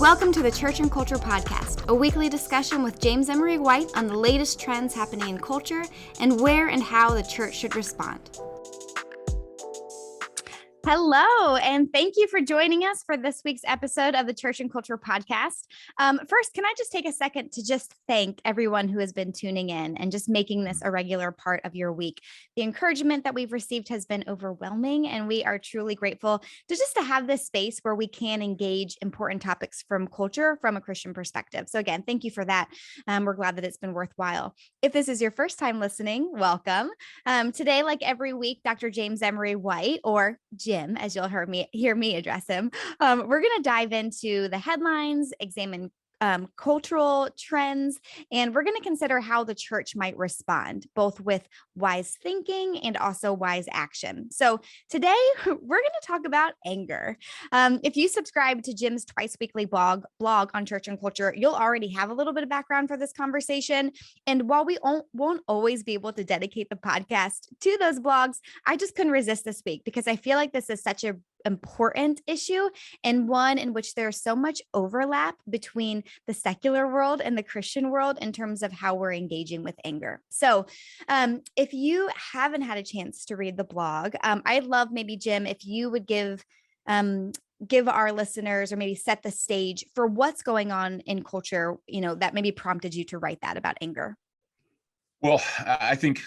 Welcome to the Church and Culture Podcast, a weekly discussion with James Emery White on the latest trends happening in culture and where and how the church should respond. Hello, and thank you for joining us for this week's episode of the Church and Culture Podcast. First, can I just take a second to just thank everyone who has been tuning in and just making this a regular part of your week. The encouragement that we've received has been overwhelming, and we are truly grateful to have this space where we can engage important topics from culture from a Christian perspective. So again, thank you for that. We're glad that it's been worthwhile. If this is your first time listening, welcome. Today, like every week, Dr. James Emery White, or Jim, as you'll hear me address him, we're going to dive into the headlines, examine cultural trends, and we're going to consider how the church might respond, both with wise thinking and also wise action. So today we're going to talk about anger. If you subscribe to Jim's twice weekly blog on church and culture, you'll already have a little bit of background for this conversation. And while we won't always be able to dedicate the podcast to those blogs, I just couldn't resist this week because I feel like this is such an important issue and one in which there's so much overlap between the secular world and the Christian world in terms of how we're engaging with anger. So if you haven't had a chance to read the blog, I'd love maybe, Jim, if you would give our listeners or maybe set the stage for what's going on in culture, that maybe prompted you to write that about anger. Well, I think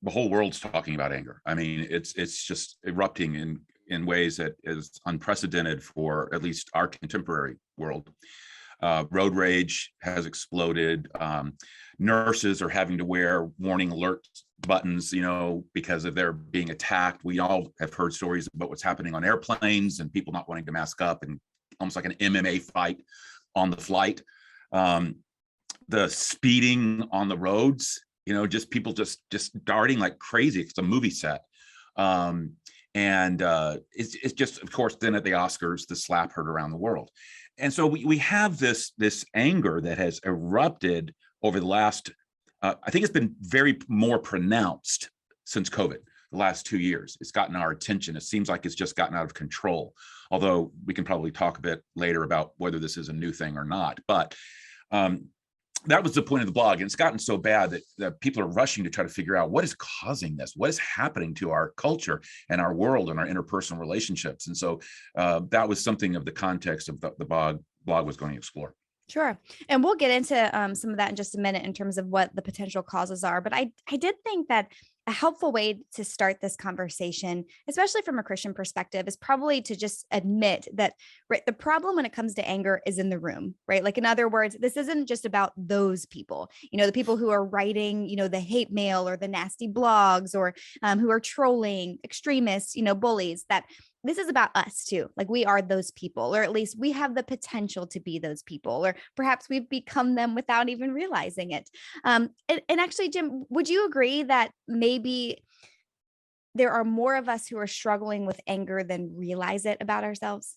the whole world's talking about anger. I mean, it's just erupting in ways that is unprecedented for at least our contemporary world. Road rage has exploded. Nurses are having to wear warning alert buttons, because of their being attacked. We all have heard stories about what's happening on airplanes and people not wanting to mask up and almost like an MMA fight on the flight. The speeding on the roads, just people just darting like crazy. It's a movie set. And it's just, of course, then at the Oscars, the slap heard around the world. And so we have this anger that has erupted over the last, I think it's been very more pronounced since COVID, the last 2 years. It's gotten our attention. It seems like it's just gotten out of control, although we can probably talk a bit later about whether this is a new thing or not. But that was the point of the blog. And it's gotten so bad that people are rushing to try to figure out what is causing this, what is happening to our culture and our world and our interpersonal relationships. And so that was something of the context of the blog was going to explore. Sure. And we'll get into some of that in just a minute in terms of what the potential causes are. But I did think that a helpful way to start this conversation, especially from a Christian perspective, is probably to just admit that the problem when it comes to anger is in the room, right? Like, in other words, this isn't just about those people, the people who are writing, the hate mail or the nasty blogs or who are trolling extremists, bullies, that this is about us too. Like, we are those people, or at least we have the potential to be those people, or perhaps we've become them without even realizing it. And actually, Jim, would you agree that maybe there are more of us who are struggling with anger than realize it about ourselves?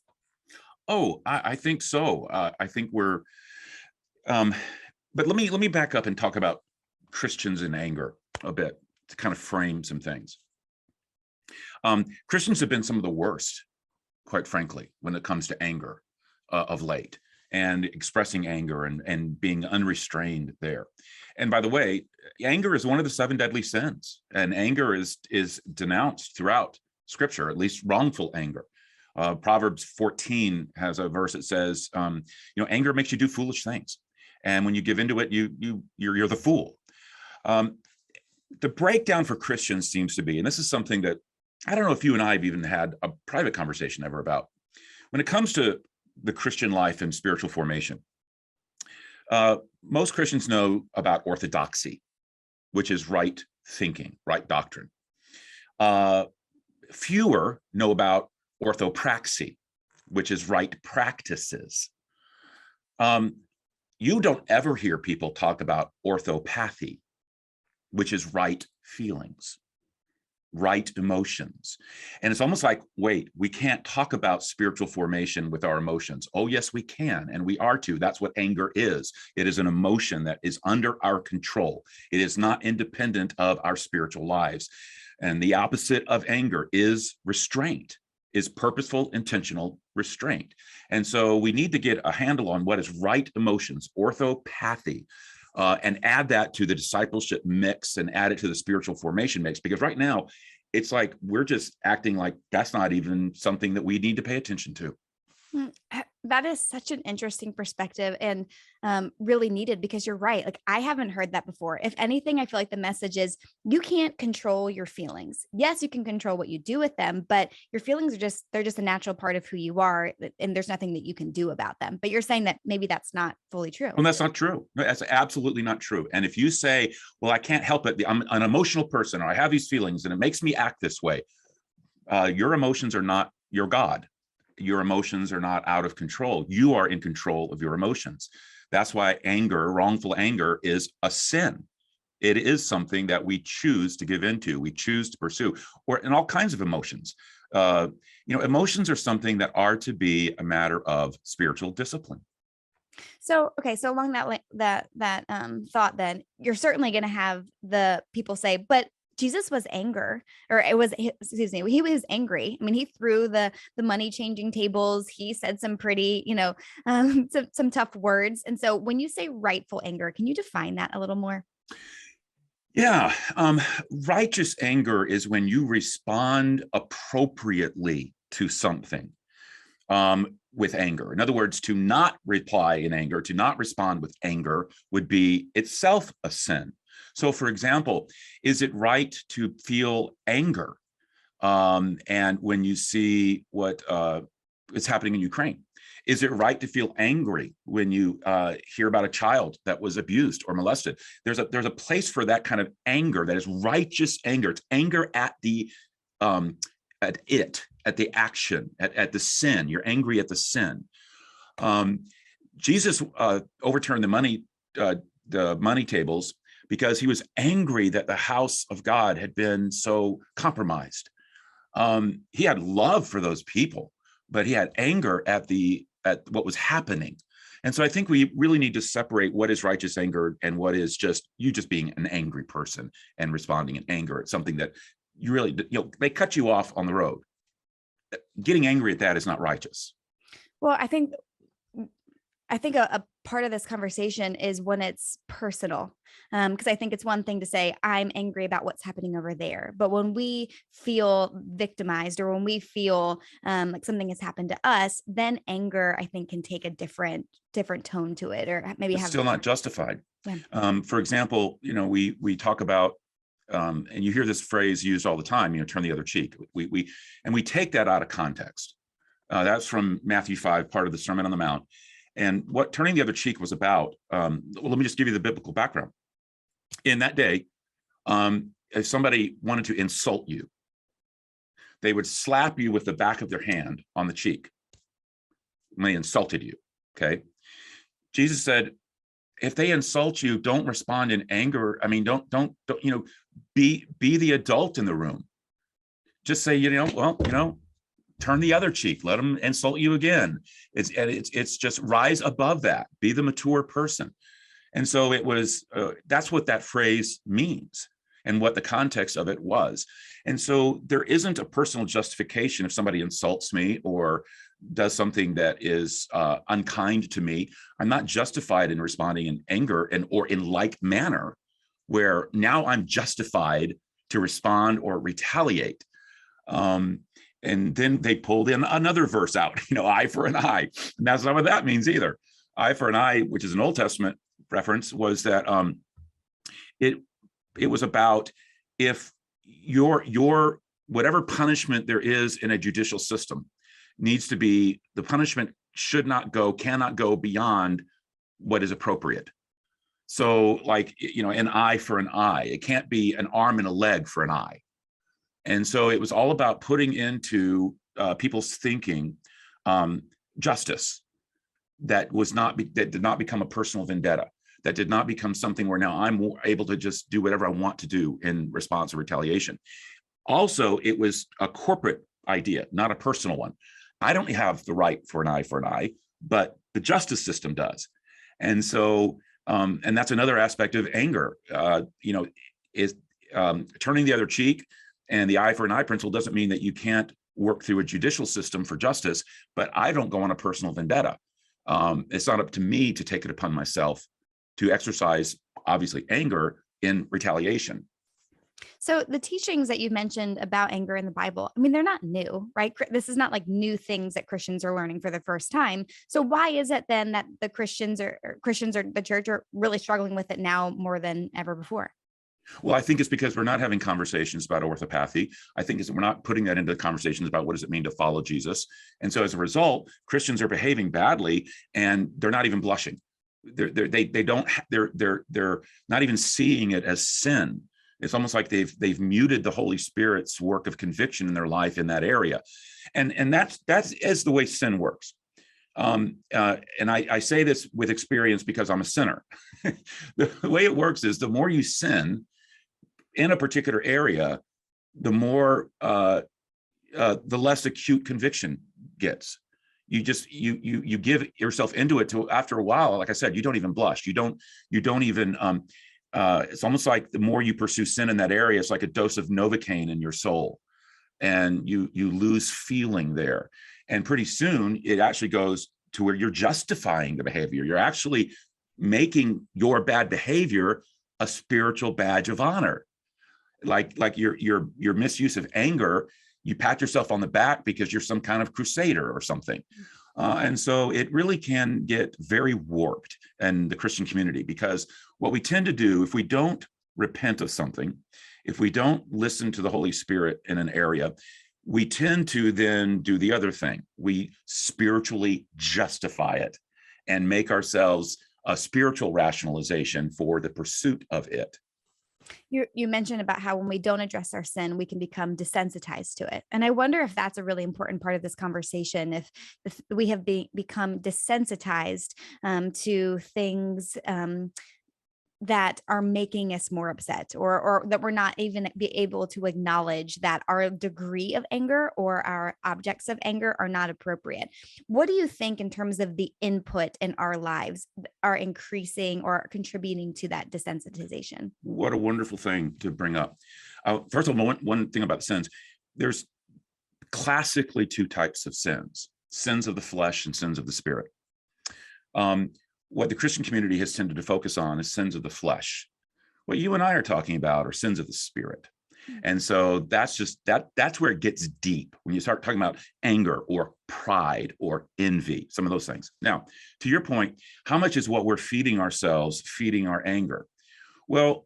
Oh, I think so. I think we're, but let me back up and talk about Christians in anger a bit to kind of frame some things. Christians have been some of the worst, quite frankly, when it comes to anger of late, and expressing anger and being unrestrained there. And by the way, anger is one of the 7 deadly sins, and anger is denounced throughout Scripture, at least wrongful anger. Proverbs 14 has a verse that says, anger makes you do foolish things, and when you give into it, you're the fool. The breakdown for Christians seems to be, and this is something that I don't know if you and I have even had a private conversation ever about, when it comes to the Christian life and spiritual formation. Most Christians know about orthodoxy, which is right thinking, right doctrine. Fewer know about orthopraxy, which is right practices. You don't ever hear people talk about orthopathy, which is right feelings, right emotions. And it's almost like, wait, we can't talk about spiritual formation with our emotions. Oh, yes, we can. And we are to. That's what anger is. It is an emotion that is under our control. It is not independent of our spiritual lives. And the opposite of anger is restraint. is purposeful, intentional restraint. And so we need to get a handle on what is right emotions, orthopathy, and add that to the discipleship mix and add it to the spiritual formation mix. Because right now, it's like we're just acting like that's not even something that we need to pay attention to. That is such an interesting perspective and really needed, because you're right. Like, I haven't heard that before. If anything, I feel like the message is you can't control your feelings. Yes, you can control what you do with them, but your feelings are they're just a natural part of who you are. And there's nothing that you can do about them. But you're saying that maybe that's not fully true. Well, that's not true. That's absolutely not true. And if you say, well, I can't help it, I'm an emotional person, or I have these feelings and it makes me act this way, your emotions are not your God. Your emotions are not out of control. You are in control of your emotions. That's why anger, wrongful anger, is a sin. It is something that we choose to give into, we choose to pursue, or in all kinds of emotions. Emotions are something that are to be a matter of spiritual discipline. So, okay. So along that thought, then you're certainly going to have the people say, but Jesus was anger, or excuse me, he was angry. I mean, he threw the money changing tables. He said some pretty, some tough words. And so when you say rightful anger, can you define that a little more? Yeah. Righteous anger is when you respond appropriately to something with anger. In other words, to not reply in anger, to not respond with anger would be itself a sin. So, for example, is it right to feel anger? And when you see what is happening in Ukraine, is it right to feel angry when you hear about a child that was abused or molested? There's a place for that kind of anger that is righteous anger. It's anger at the action, at the sin. You're angry at the sin. Jesus overturned the money tables because he was angry that the house of God had been so compromised. He had love for those people, but he had anger at what was happening. And so I think we really need to separate what is righteous anger and what is just you just being an angry person and responding in anger at something that you really, they cut you off on the road. Getting angry at that is not righteous. Well, I think a part of this conversation is when it's personal, because I think it's one thing to say, I'm angry about what's happening over there. But when we feel victimized, or when we feel like something has happened to us, then anger, I think, can take a different tone to it, or maybe it's still not justified. Yeah. For example, we talk about, and you hear this phrase used all the time, turn the other cheek. We take that out of context. That's from Matthew 5, part of the Sermon on the Mount. And what turning the other cheek was about, let me just give you the biblical background. In that day, if somebody wanted to insult you, they would slap you with the back of their hand on the cheek when they insulted you, okay? Jesus said, if they insult you, don't respond in anger. I mean, don't be the adult in the room. Just say, turn the other cheek, let them insult you again. It's just rise above that, be the mature person. And so it was, that's what that phrase means and what the context of it was. And so there isn't a personal justification if somebody insults me or does something that is unkind to me. I'm not justified in responding in anger or in like manner, where now I'm justified to respond or retaliate. And then they pulled in another verse out, eye for an eye. And that's not what that means either. Eye for an eye, which is an Old Testament reference, was that it was about if your whatever punishment there is in a judicial system needs to be, the punishment cannot go beyond what is appropriate. So like, an eye for an eye. It can't be an arm and a leg for an eye. And so it was all about putting into people's thinking justice that did not become a personal vendetta, that did not become something where now I'm able to just do whatever I want to do in response or retaliation. Also, it was a corporate idea, not a personal one. I don't have the right for an eye, but the justice system does. And so, and that's another aspect of anger, is turning the other cheek. And the eye for an eye principle doesn't mean that you can't work through a judicial system for justice, but I don't go on a personal vendetta. It's not up to me to take it upon myself to exercise, obviously, anger in retaliation. So the teachings that you mentioned about anger in the Bible, I mean, they're not new, right? This is not like new things that Christians are learning for the first time. So why is it then that the Christians or the church are really struggling with it now more than ever before? Well, I think it's because we're not having conversations about orthopathy. I think we're not putting that into conversations about what does it mean to follow Jesus. And so as a result, Christians are behaving badly and they're not even blushing. They're not even seeing it as sin. It's almost like they've muted the Holy Spirit's work of conviction in their life in that area. And that's the way sin works. And I say this with experience because I'm a sinner. The way it works is the more you sin in a particular area, the more the less acute conviction gets. You give yourself into it to, after a while, like I said, you don't even blush. You don't even it's almost like the more you pursue sin in that area, it's like a dose of Novocaine in your soul, and you lose feeling there. And pretty soon it actually goes to where you're justifying the behavior. You're actually making your bad behavior a spiritual badge of honor. Like your misuse of anger, you pat yourself on the back because you're some kind of crusader or something. And so it really can get very warped in the Christian community, because what we tend to do, if we don't repent of something, if we don't listen to the Holy Spirit in an area, we tend to then do the other thing. We spiritually justify it and make ourselves a spiritual rationalization for the pursuit of it. You mentioned about how when we don't address our sin, we can become desensitized to it. And I wonder if that's a really important part of this conversation. If we have become desensitized to things that are making us more upset, or that we're not even be able to acknowledge that our degree of anger or our objects of anger are not appropriate. What do you think in terms of the input in our lives are increasing or contributing to that desensitization? What a wonderful thing to bring up. First of all, one thing about sins, there's classically two types of sins: sins of the flesh and sins of the spirit. What the Christian community has tended to focus on is sins of the flesh. What you and I are talking about are sins of the spirit. And so that's where it gets deep when you start talking about anger or pride or envy, some of those things. Now, to your point, how much is what we're feeding ourselves feeding our anger? Well,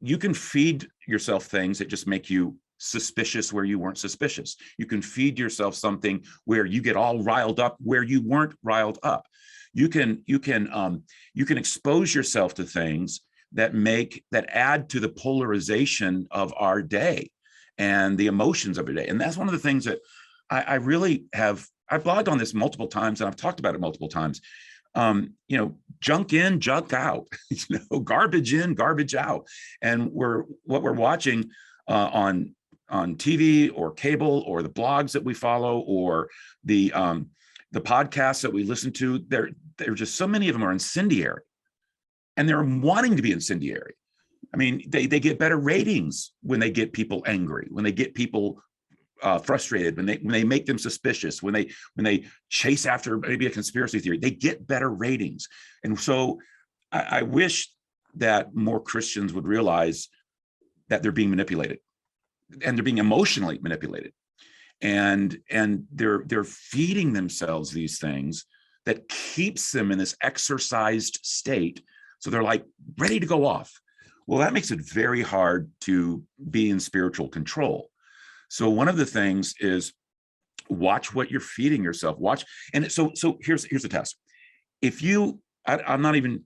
you can feed yourself things that just make you suspicious where you weren't suspicious. You can feed yourself something where you get all riled up where you weren't riled up. You can expose yourself to things that add to the polarization of our day and the emotions of our day. And that's one of the things that I really have. I've blogged on this multiple times, and I've talked about it multiple times. Junk in, junk out. Garbage in, garbage out. And what we're watching on TV or cable, or the blogs that we follow, or the podcasts that we listen to, they're just, so many of them are incendiary, and they're wanting to be incendiary. I mean, they get better ratings when they get people angry, when they get people frustrated, when they make them suspicious, when they chase after maybe a conspiracy theory, they get better ratings. And so I wish that more Christians would realize that they're being manipulated, and they're being emotionally manipulated. And they're feeding themselves these things that keeps them in this exercised state. So they're like ready to go off. Well, that makes it very hard to be in spiritual control. So one of the things is watch what you're feeding yourself. Watch. And so here's the test. If you, I'm not even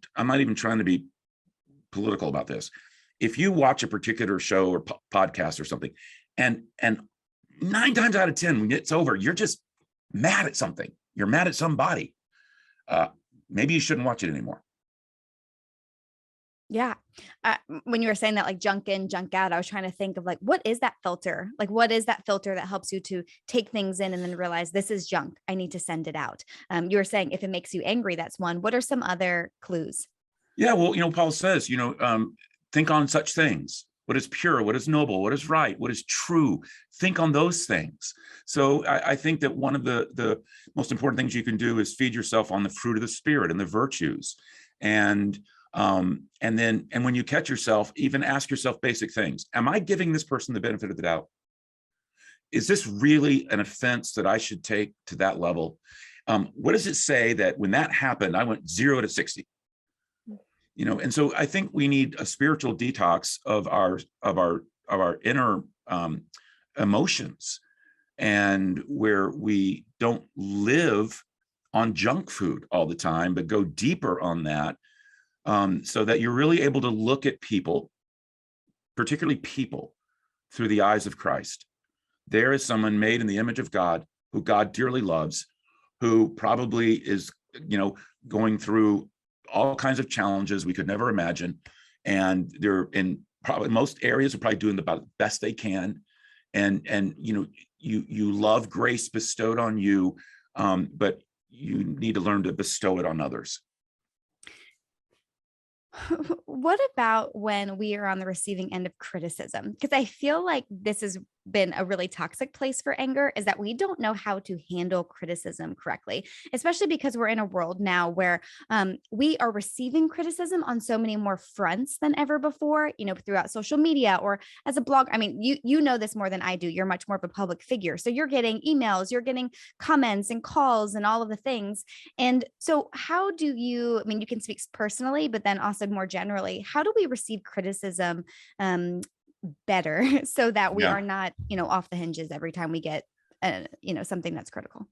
trying to be political about this. If you watch a particular show or podcast or something, and 9 times out of 10, when it's over, you're just mad at something. You're mad at somebody. Maybe you shouldn't watch it anymore. Yeah. When you were saying that, like junk in, junk out, I was trying to think of like, what is that filter? Like, what is that filter that helps you to take things in and then realize this is junk, I need to send it out? You were saying if it makes you angry, that's one. What are some other clues? Yeah, well, Paul says, think on such things. what is pure, what is noble, what is right, what is true. Think on those things. So I think that one of the most important things you can do is feed yourself on the fruit of the Spirit and the virtues. And when you catch yourself, even ask yourself basic things. Am I giving this person the benefit of the doubt? Is this really an offense that I should take to that level? What does it say that when that happened, I went 0 to 60? And so I think we need a spiritual detox of our inner emotions, and where we don't live on junk food all the time, but go deeper on that, so that you're really able to look at people, particularly people, through the eyes of Christ. There is someone made in the image of God, who God dearly loves, who probably is, going through all kinds of challenges we could never imagine. And they're in probably most areas are probably doing about the best they can. And you love grace bestowed on you, but you need to learn to bestow it on others. What about when we are on the receiving end of criticism? Because I feel like this has been a really toxic place for anger, is that we don't know how to handle criticism correctly, especially because we're in a world now where we are receiving criticism on so many more fronts than ever before, throughout social media or as a blog. I mean, you know this more than I do. You're much more of a public figure. So you're getting emails, you're getting comments and calls and all of the things. And so how do you, you can speak personally, but then also more generally, how do we receive criticism better so that we are not, off the hinges every time we get, something that's critical?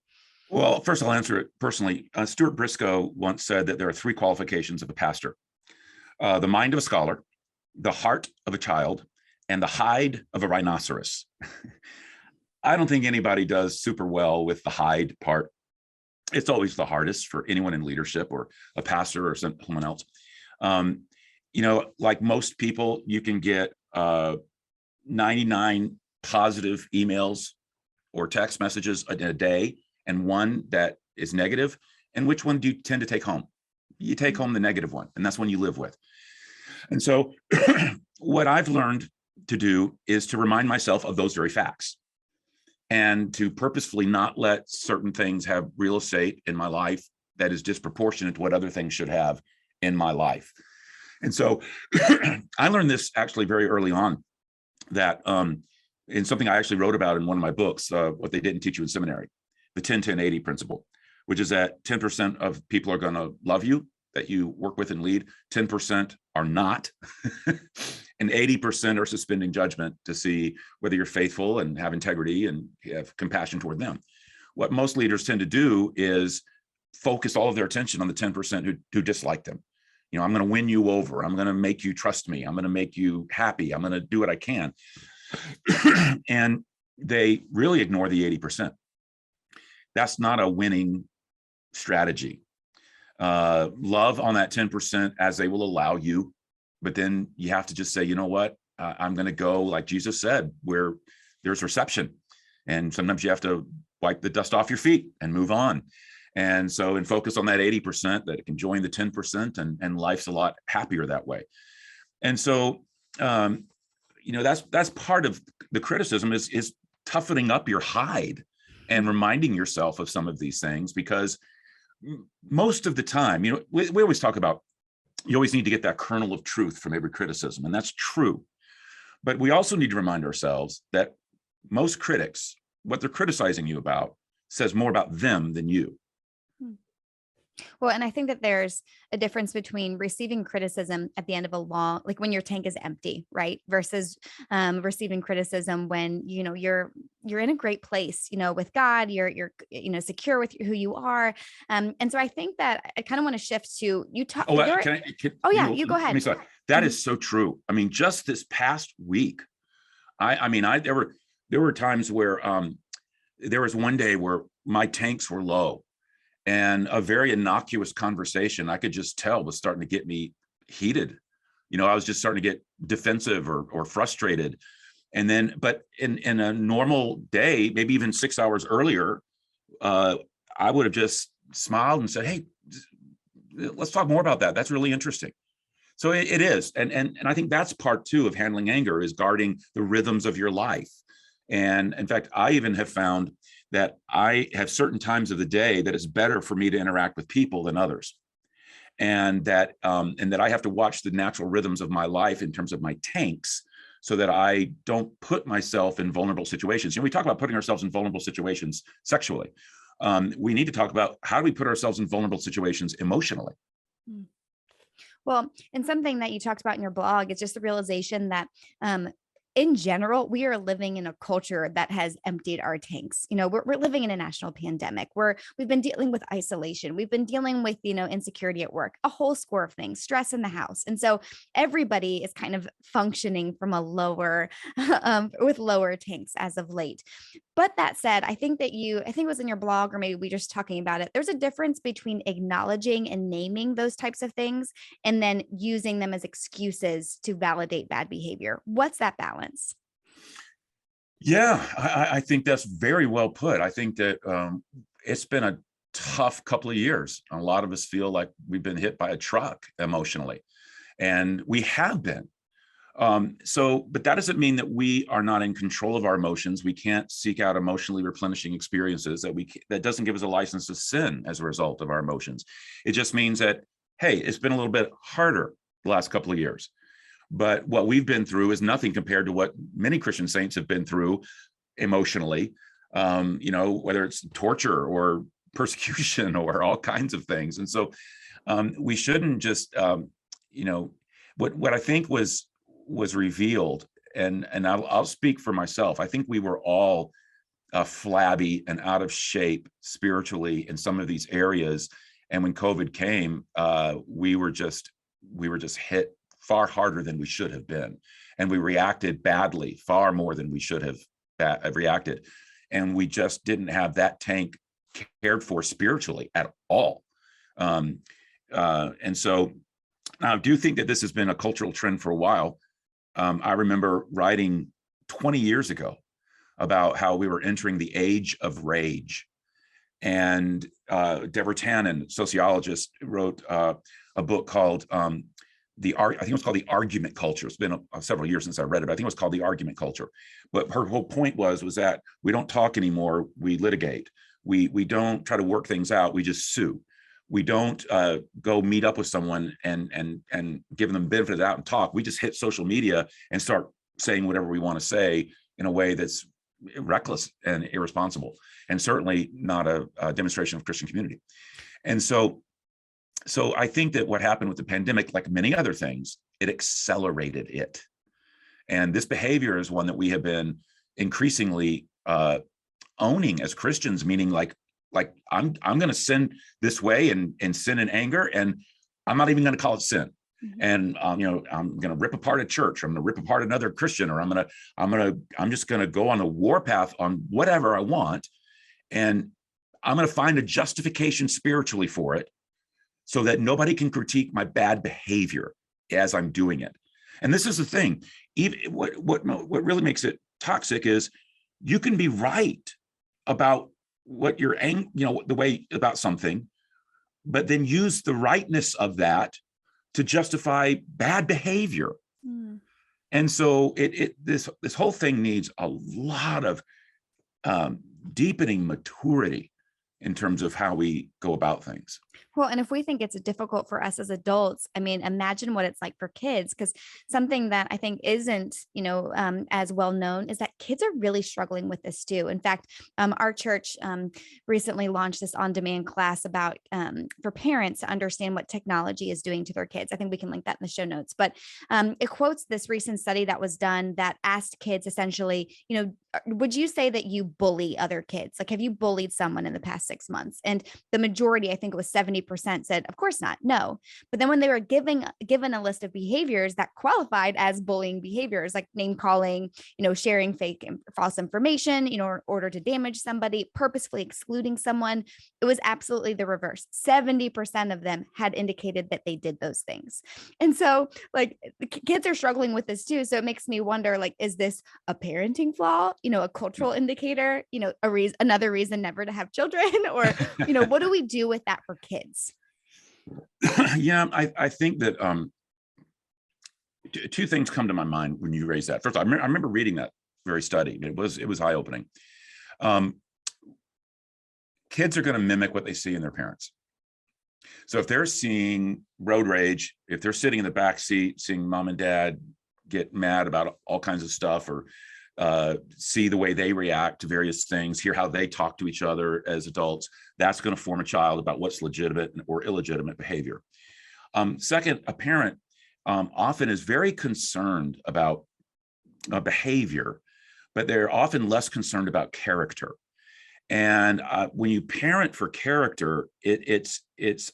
Well, first I'll answer it personally. Stuart Briscoe once said that there are 3 qualifications of a pastor: the mind of a scholar, the heart of a child, and the hide of a rhinoceros. I don't think anybody does super well with the hide part. It's always the hardest for anyone in leadership or a pastor or someone else. Like most people, you can get 99 positive emails or text messages in a day, and 1 that is negative. And which one do you tend to take home? You take home the negative one, and that's one you live with. And so what I've learned to do is to remind myself of those very facts, and to purposefully not let certain things have real estate in my life that is disproportionate to what other things should have in my life. And so I learned this actually very early on, that in something I actually wrote about in one of my books, what they didn't teach you in seminary, the 10-10-80 principle, which is that 10% of people are going to love you, that you work with and lead, 10% are not, and 80% are suspending judgment to see whether you're faithful and have integrity and have compassion toward them. What most leaders tend to do is focus all of their attention on the 10% who dislike them. I'm going to win you over. I'm going to make you trust me. I'm going to make you happy. I'm going to do what I can. And they really ignore the 80%. That's not a winning strategy. Love on that 10% as they will allow you, but then you have to just say, you know what? I'm going to go, like Jesus said, where there's reception. And sometimes you have to wipe the dust off your feet and move on. And so, and focus on that 80% that it can join the 10%, and life's a lot happier that way. And so, that's part of the criticism is toughening up your hide and reminding yourself of some of these things, because most of the time, we always talk about, you always need to get that kernel of truth from every criticism, and that's true. But we also need to remind ourselves that most critics, what they're criticizing you about says more about them than you. Well, and I think that there's a difference between receiving criticism at the end of a long, like when your tank is empty, right? Versus receiving criticism when, you're in a great place, with God, you're secure with who you are. And so I think that I kind of want to shift to you talk. You go ahead. That is so true. Just this past week, there were times where there was one day where my tanks were low, and a very innocuous conversation I could just tell was starting to get me heated. I was just starting to get defensive or frustrated. And then, but in a normal day, maybe even 6 hours earlier, I would have just smiled and said, hey, let's talk more about that. That's really interesting. So it is. And I think that's part two of handling anger, is guarding the rhythms of your life. And in fact, I even have found that I have certain times of the day that it's better for me to interact with people than others. And that I have to watch the natural rhythms of my life in terms of my tanks, so that I don't put myself in vulnerable situations. We talk about putting ourselves in vulnerable situations sexually. We need to talk about, how do we put ourselves in vulnerable situations emotionally? Well, and something that you talked about in your blog is just the realization that in general, we are living in a culture that has emptied our tanks. We're living in a national pandemic where we've been dealing with isolation. We've been dealing with, insecurity at work, a whole score of things, stress in the house. And so everybody is kind of functioning from a lower, with lower tanks as of late. But that said, I think it was in your blog, or maybe we just talking about it. There's a difference between acknowledging and naming those types of things and then using them as excuses to validate bad behavior. What's that balance? Yeah, I think that's very well put. I think that it's been a tough couple of years. A lot of us feel like we've been hit by a truck emotionally, and we have been. But that doesn't mean that we are not in control of our emotions. We can't seek out emotionally replenishing experiences. That doesn't give us a license to sin as a result of our emotions. It just means that, hey, it's been a little bit harder the last couple of years. But what we've been through is nothing compared to what many Christian saints have been through emotionally, whether it's torture or persecution or all kinds of things. And so we shouldn't just, what I think was revealed, and I'll speak for myself. I think we were all flabby and out of shape spiritually in some of these areas. And when COVID came, we were just hit far harder than we should have been. And we reacted badly, far more than we should have reacted. And we just didn't have that tank cared for spiritually at all. And so I do think that this has been a cultural trend for a while. I remember writing 20 years ago about how we were entering the age of rage. And Deborah Tannen, sociologist, wrote a book called I think it was called The Argument Culture. It's been several years since I read it, but I think it was called The Argument Culture. But her whole point was that we don't talk anymore, we litigate. We don't try to work things out, we just sue. We don't go meet up with someone and give them the benefit of the doubt and talk. We just hit social media and start saying whatever we want to say in a way that's reckless and irresponsible, and certainly not a demonstration of Christian community. And so I think that what happened with the pandemic, like many other things, it accelerated it. And this behavior is one that we have been increasingly owning as Christians, meaning like I'm going to sin this way and sin in anger, and I'm not even going to call it sin. Mm-hmm. And I'm going to rip apart a church, or I'm going to rip apart another Christian, or I'm just going to go on a warpath on whatever I want, and I'm going to find a justification spiritually for it, so that nobody can critique my bad behavior as I'm doing it. And this is the thing. Even what really makes it toxic is you can be right about what you're the way about something, but then use the rightness of that to justify bad behavior. Mm. And so this whole thing needs a lot of deepening maturity in terms of how we go about things. Well, and if we think it's difficult for us as adults, I mean, imagine what it's like for kids, because something that I think isn't, as well known is that kids are really struggling with this too. In fact, our church recently launched this on-demand class about for parents to understand what technology is doing to their kids. I think we can link that in the show notes, but it quotes this recent study that was done that asked kids essentially, would you say that you bully other kids? Like, have you bullied someone in the past 6 months? And the majority, I think it was 70%, said, of course not, no. But then when they were given a list of behaviors that qualified as bullying behaviors, like name calling, sharing fake and false information, in order to damage somebody, purposefully excluding someone, it was absolutely the reverse. 70% of them had indicated that they did those things. And so like the kids are struggling with this too. So it makes me wonder, like, is this a parenting flaw? A cultural indicator, another reason never to have children, or, what do we do with that for kids? Yeah, I think that two things come to my mind when you raise that. First, I remember reading that very study. It was eye-opening. Kids are going to mimic what they see in their parents. So if they're seeing road rage, if they're sitting in the back seat, seeing mom and dad get mad about all kinds of stuff, or see the way they react to various things, hear how they talk to each other as adults, that's going to form a child about what's legitimate or illegitimate behavior. Second, a parent often is very concerned about behavior, but they're often less concerned about character. And when you parent for character, it's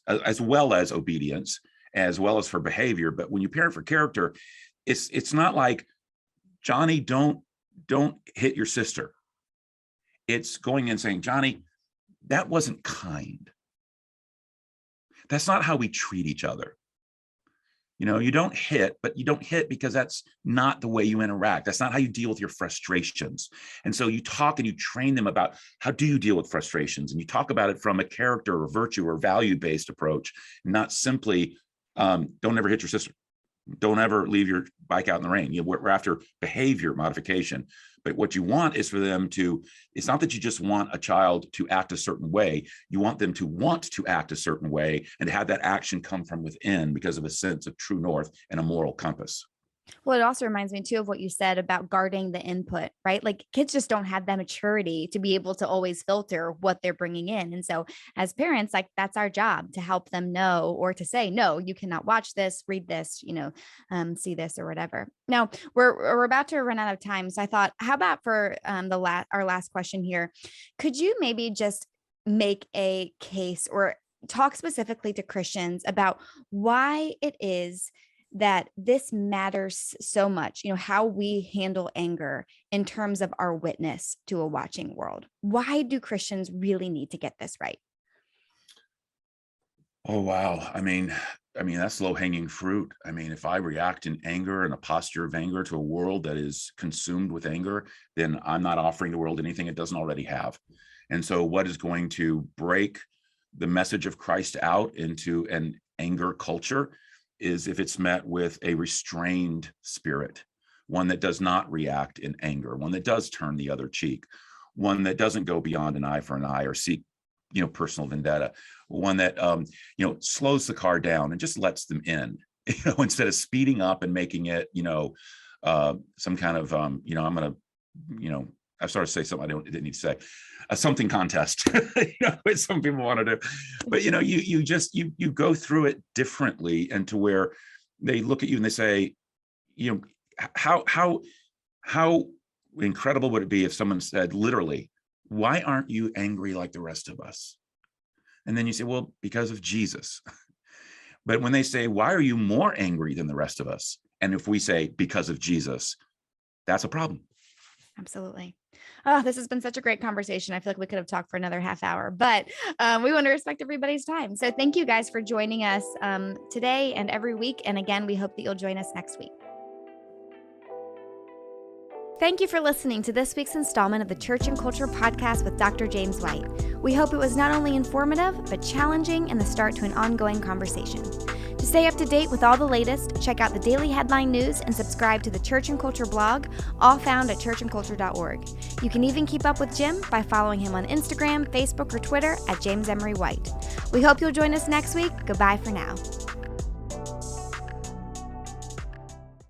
as well as obedience, as well as for behavior. But when you parent for character, it's not like, Johnny, don't hit your sister. It's going in saying, Johnny, that wasn't kind. That's not how we treat each other. You don't hit, but you don't hit because that's not the way you interact. That's not how you deal with your frustrations. And so you talk and you train them about, how do you deal with frustrations? And you talk about it from a character or virtue or value-based approach, not simply, don't ever hit your sister. Don't ever leave your bike out in the rain. We're after behavior modification. But what you want is for them to, it's not that you just want a child to act a certain way. You want them to want to act a certain way and to have that action come from within because of a sense of true north and a moral compass. Well, it also reminds me too of what you said about guarding the input, right? Like kids just don't have that maturity to be able to always filter what they're bringing in. And so as parents, like that's our job, to help them know, or to say, no, you cannot watch this, read this, see this or whatever. Now we're about to run out of time. So I thought, how about for our last question here, could you maybe just make a case or talk specifically to Christians about why it is that this matters so much, how we handle anger in terms of our witness to a watching world? Why do Christians really need to get this right? Oh, wow. I mean, that's low-hanging fruit. If I react in anger and a posture of anger to a world that is consumed with anger, then I'm not offering the world anything it doesn't already have. And so what is going to break the message of Christ out into an anger culture is if it's met with a restrained spirit, one that does not react in anger, one that does turn the other cheek, one that doesn't go beyond an eye for an eye or seek, personal vendetta, one that, slows the car down and just lets them in, instead of speeding up and making it, some kind of, I'm going to, I started to say something I didn't need to say, a something contest, what some people want to do, but you go through it differently, and to where they look at you and they say, how incredible would it be if someone said literally, why aren't you angry like the rest of us? And then you say, well, because of Jesus. But when they say, why are you more angry than the rest of us? And if we say, because of Jesus, that's a problem. Absolutely. Oh, this has been such a great conversation. I feel like we could have talked for another half hour, but we want to respect everybody's time. So thank you guys for joining us today and every week. And again, we hope that you'll join us next week. Thank you for listening to this week's installment of the Church and Culture Podcast with Dr. James White. We hope it was not only informative, but challenging and the start to an ongoing conversation. To stay up to date with all the latest, check out the daily headline news and subscribe to the Church and Culture blog, all found at churchandculture.org. You can even keep up with Jim by following him on Instagram, Facebook, or Twitter at James Emery White. We hope you'll join us next week. Goodbye for now.